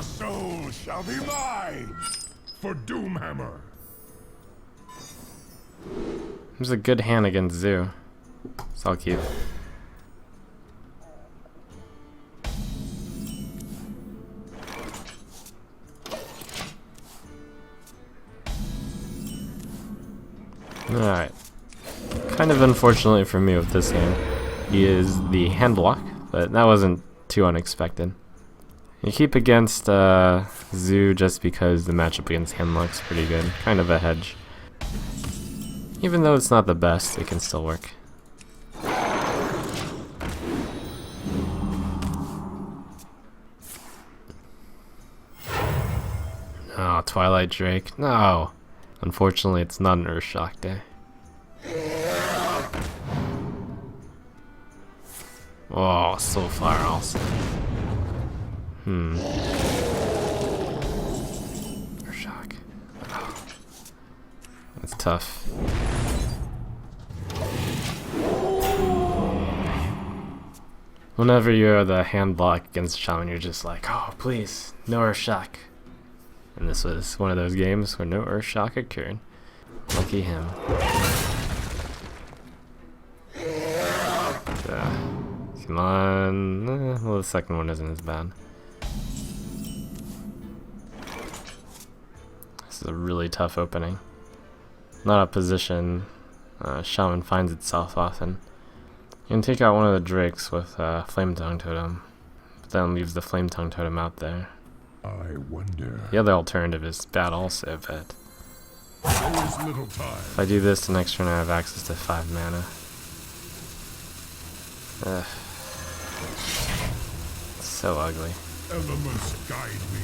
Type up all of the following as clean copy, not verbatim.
soul shall be mine for Doomhammer. It was a good hand against Zoo, so I'll keep. Alright. Kind of unfortunately for me with this hand, he is the hand block, but that wasn't too unexpected. You keep against Zoo just because the matchup against handlock's pretty good. Kind of a hedge. Even though it's not the best, it can still work. Oh, Twilight Drake. No! Unfortunately, it's not an Earthshock day. Oh, Soulfire also. Earthshock. Oh. That's tough. Whenever you're the hand block against Shaman, you're just like, oh, please, no Earthshock. And this was one of those games where no Earthshock occurred. Lucky him. Come on. Well, the second one isn't as bad. This is a really tough opening. Not a position Shaman finds itself often. You can take out one of the Drakes with Flame Tongue Totem, but then leaves the Flame Tongue Totem out there. I wonder. The other alternative is bad also, but There is little time. if I do this, the next turn I have access to 5 mana. Ugh. It's so ugly. Elements guide me.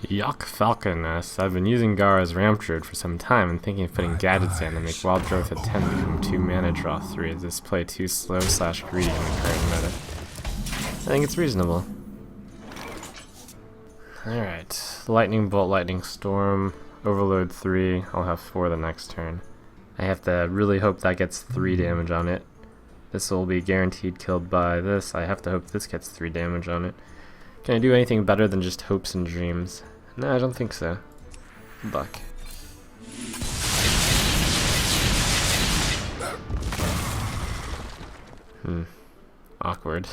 Yuck Falconess. I've been using Gara's Ramp Druid for some time and thinking of putting Gadget Sand to make Wild Growth a 10 become 2 mana draw 3. Is this play too slow / greedy in the current meta? I think it's reasonable. Alright. Lightning Bolt, Lightning Storm, Overload 3. I'll have 4 the next turn. I have to really hope that gets 3 damage on it. This will be guaranteed killed by this. I have to hope this gets 3 damage on it. Can I do anything better than just hopes and dreams? No, I don't think so. Good luck. Awkward.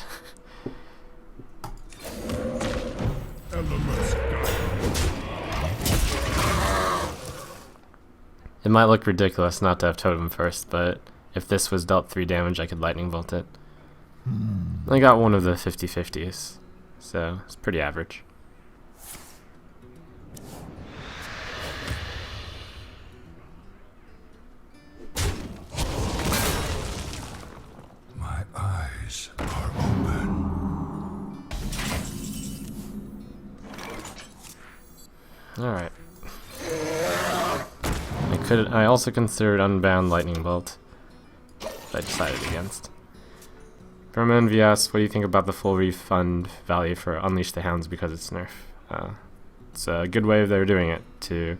It might look ridiculous not to have Totem first, but if this was dealt 3 damage, I could Lightning Bolt it. I got one of the 50/50s, so it's pretty average. My eyes are open. Alright. I also considered Unbound Lightning Bolt, but I decided against. From MVS, what do you think about the full refund value for Unleash the Hounds because it's nerf? It's a good way they're doing it to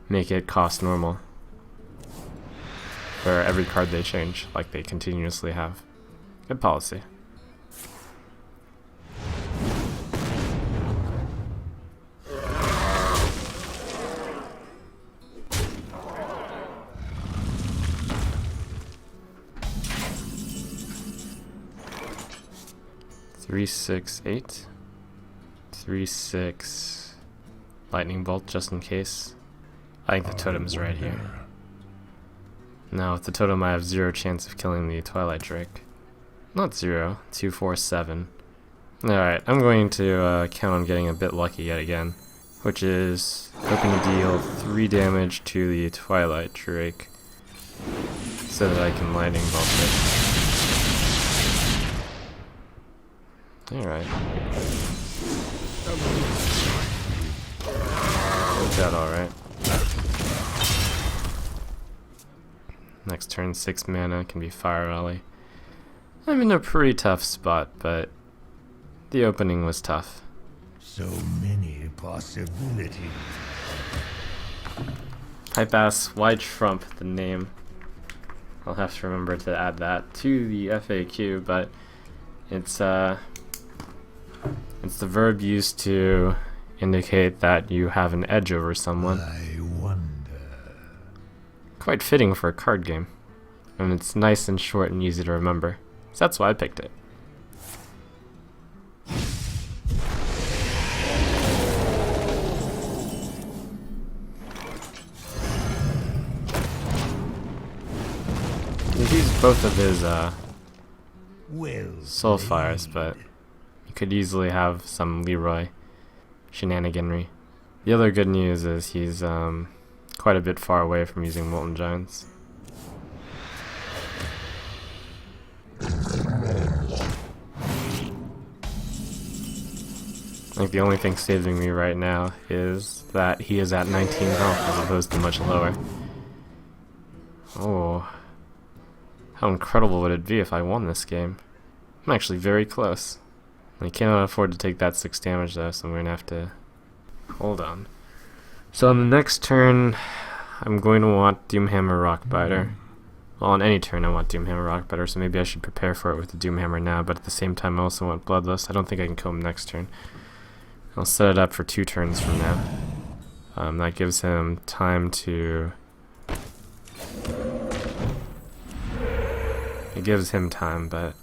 make it cost normal for every card they change, like they continuously have. Good policy. Three, 6, 8. 3, 6. Lightning Bolt just in case. I think the totem is right here. Now with the totem I have 0 chance of killing the Twilight Drake. Not 0, 2, 4, 7. Alright, I'm going to count on getting a bit lucky yet again, which is hoping to deal 3 damage to the Twilight Drake so that I can Lightning Bolt it. Alright. Worked out alright. Next turn, 6 mana, can be Fire Rally. I'm in a pretty tough spot, but The opening was tough. So many possibilities. Pipe asks, why Trump, the name? I'll have to remember to add that to the FAQ, but it's the verb used to indicate that you have an edge over someone. I wonder. Quite fitting for a card game. And it's nice and short and easy to remember. So that's why I picked it. He's used both of his soul fires, but you could easily have some Leroy shenaniganry. The other good news is he's quite a bit far away from using Molten Giants. I think the only thing saving me right now is that he is at 19 health as opposed to much lower. Oh, how incredible would it be if I won this game? I'm actually very close. I cannot afford to take that 6 damage though, so I'm going to have to hold on. So on the next turn, I'm going to want Doomhammer Rockbiter. Well, on any turn I want Doomhammer Rockbiter, so maybe I should prepare for it with the Doomhammer now, but at the same time I also want Bloodlust. I don't think I can kill him next turn. I'll set it up for 2 turns from now. That gives him time to... It gives him time, but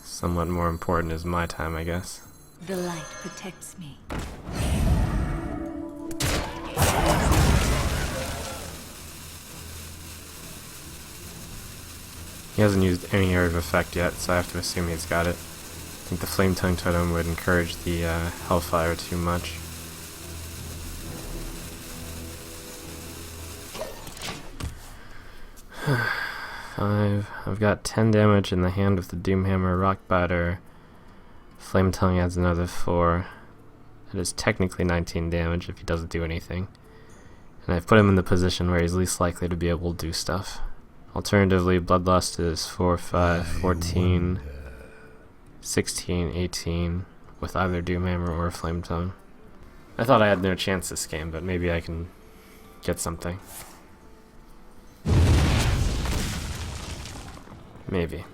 somewhat more important is my time, I guess. The light protects me. He hasn't used any area of effect yet, so I have to assume he's got it. I think the Flame Tongue Totem would encourage the Hellfire too much. I've got 10 damage in the hand with the Doomhammer Rockbiter. Flame Tongue adds another 4. It is technically 19 damage if he doesn't do anything. And I've put him in the position where he's least likely to be able to do stuff. Alternatively, Bloodlust is 4, 5, 14, 16, 18 with either Doomhammer or Flame Tongue. I thought I had no chance this game, but maybe I can get something. Maybe.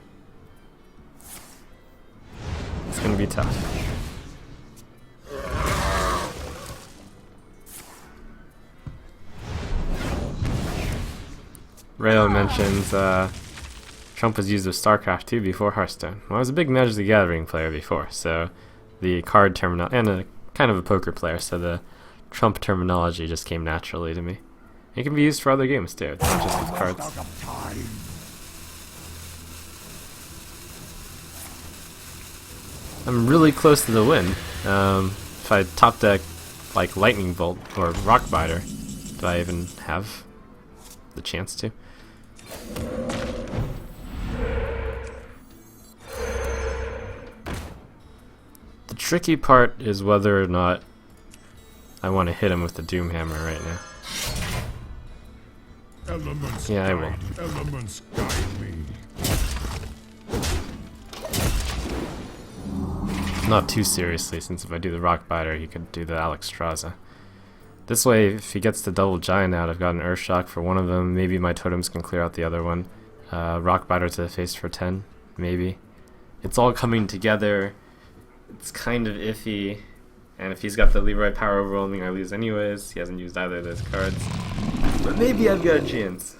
It's gonna be tough. Rayo mentions Trump was used with StarCraft 2 before Hearthstone. Well, I was a big Magic the Gathering player before, so the card terminology, and a kind of a poker player, so the Trump terminology just came naturally to me. It can be used for other games too, it's not just with cards. I'm really close to the win. If I top deck like Lightning Bolt or Rockbiter, do I even have the chance to? The tricky part is whether or not I want to hit him with the Doomhammer right now. Elements Yeah, I will. Elements guide me. Not too seriously, since if I do the Rockbiter, he could do the Alexstrasza. This way, if he gets the double giant out, I've got an Earthshock for one of them. Maybe my totems can clear out the other one. Rockbiter to the face for 10, maybe. It's all coming together. It's kind of iffy. And if he's got the Leroy power overwhelming, I lose anyways. He hasn't used either of those cards. But maybe I've got a chance.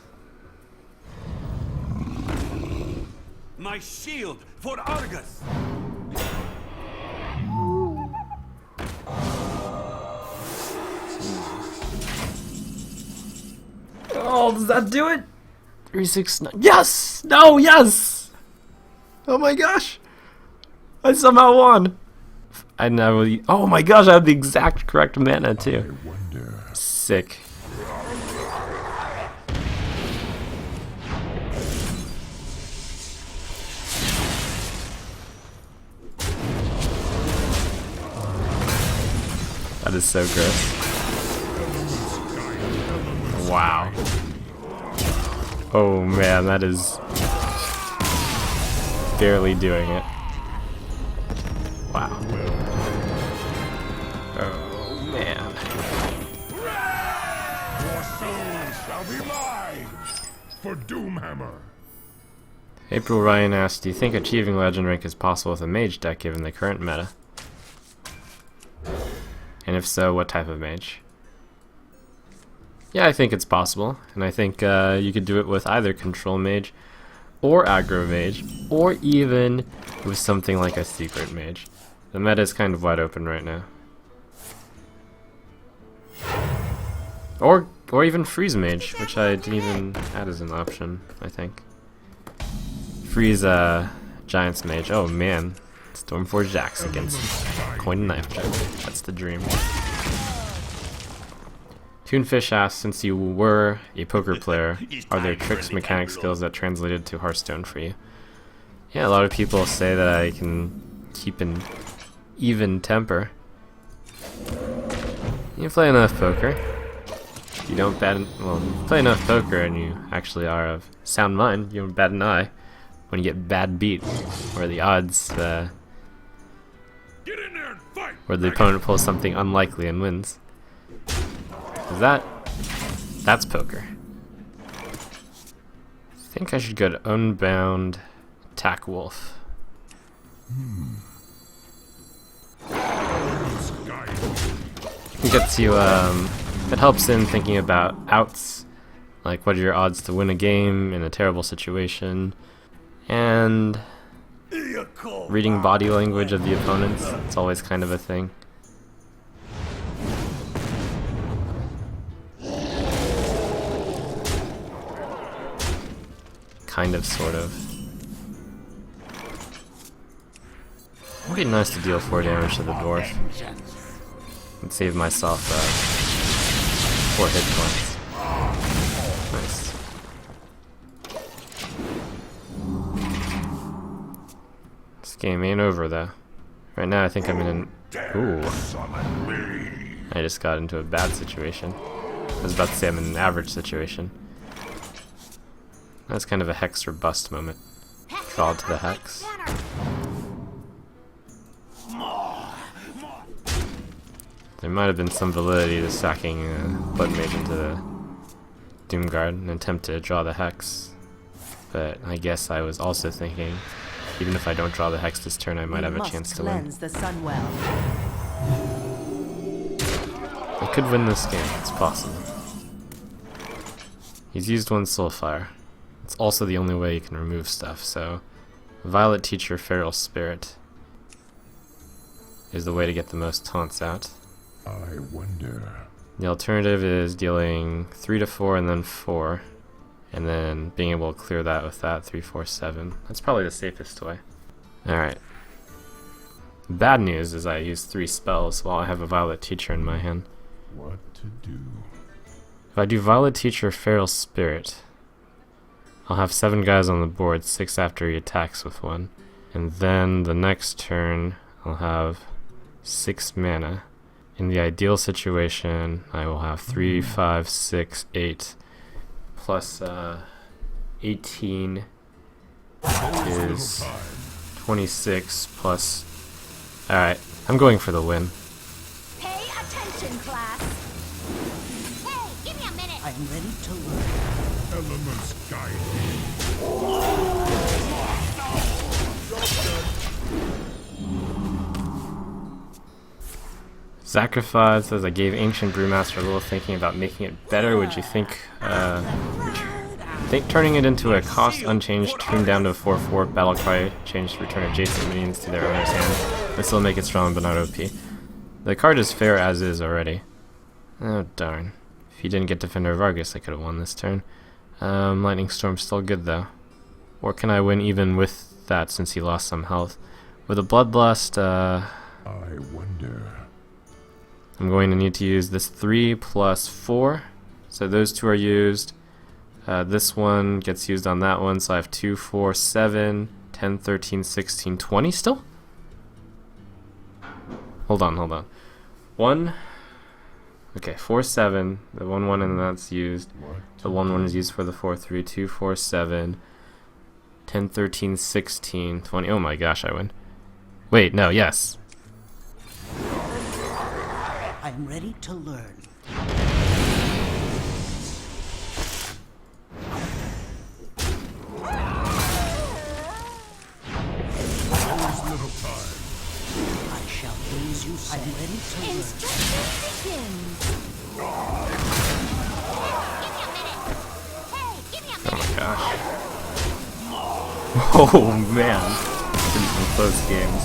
My shield for Argus! Oh, does that do it? 3, 6, 9. Yes! No, yes! Oh my gosh! I somehow won! I never. Oh my gosh, I have the exact correct mana too. I wonder. Sick. That is so gross. Wow. Oh man, that is barely doing it. for Doomhammer. April Ryan asked, do you think achieving legend rank is possible with a mage deck given the current meta? And if so, what type of mage? Yeah, I think it's possible, and I think you could do it with either control mage or aggro mage, or even with something like a secret mage. The meta is kind of wide open right now. Or even freeze mage, which I didn't even add as an option, I think. Freeze Giants Mage. Oh man, Stormforged Axe against Coin and Knife Check. That's the dream. Toonfish asks, since you were a poker player, are there tricks, mechanic skills that translated to Hearthstone for you? Yeah, a lot of people say that I can keep an even temper. You play enough poker. You don't bat an, well, you play enough poker and you actually are of sound mind, you don't bat an eye when you get bad beat, where the odds, Get in there and fight. where the opponent pulls something unlikely and wins. 'Cause that's poker. I think I should go to Unbound, Attack Wolf. It gets you, it helps in thinking about outs, like what are your odds to win a game in a terrible situation, and reading body language of the opponents. It's always kind of a thing. Kind of, sort of. It'd be nice to deal 4 damage to the dwarf and save myself 4 hit points. Nice. This game ain't over though. Right now I think I'm in an... Ooh. I just got into a bad situation. I was about to say I'm in an average situation. That's kind of a hex or bust moment. Draw to the hex. There might have been some validity to sacking Blood Mage into the Doomguard in an attempt to draw the hex. But I guess I was also thinking, even if I don't draw the hex this turn, I might have a chance to win. The sun well. I could win this game, it's possible. He's used 1 Soulfire. It's also the only way you can remove stuff, so Violet Teacher Feral Spirit is the way to get the most taunts out. I wonder. The alternative is dealing 3 to 4 and then 4, and then being able to clear that with that 3, 4, 7. That's probably the safest way. Alright. Bad news is I used 3 spells while I have a Violet Teacher in my hand. What to do? If I do Violet Teacher Feral Spirit, I'll have 7 guys on the board, 6 after he attacks with 1. And then the next turn, I'll have 6 mana. In the ideal situation, I will have 3, 5, 6, 8, plus 18 is 26 plus... Alright, I'm going for the win. Pay attention, class. Hey, give me a minute. I am ready to learn. Elements guide me. Sacrifice says, I gave Ancient Brewmaster a little thinking about making it better. Would you think turning it into a cost unchanged, tune down to a 4/4 battle cry, change to return adjacent minions to their owner's hand, but still make it strong but not OP? The card is fair as is already. Oh darn. If he didn't get Defender of Argus, I could have won this turn. Lightning Storm's still good though. Or can I win even with that since he lost some health? With a Bloodlust, I wonder. I'm going to need to use this 3 plus 4. So those 2 are used. This one gets used on that one, so I have 2, 4, 7, 10, 13, 16, 20 still? Hold on. 1. Okay, 4, 7. The 1, 1, and that's used. The 1, 1 is used for the 4, 3, 2, 4, 7, 10, 13, 16, 20. Oh my gosh, I win. Wait, no, yes. I am ready to learn. time. I shall do as you say. I'm ready to learn. Instruction begins. Give me a minute. Hey, give me a Oh minute. my gosh. Oh man. Pretty some close games.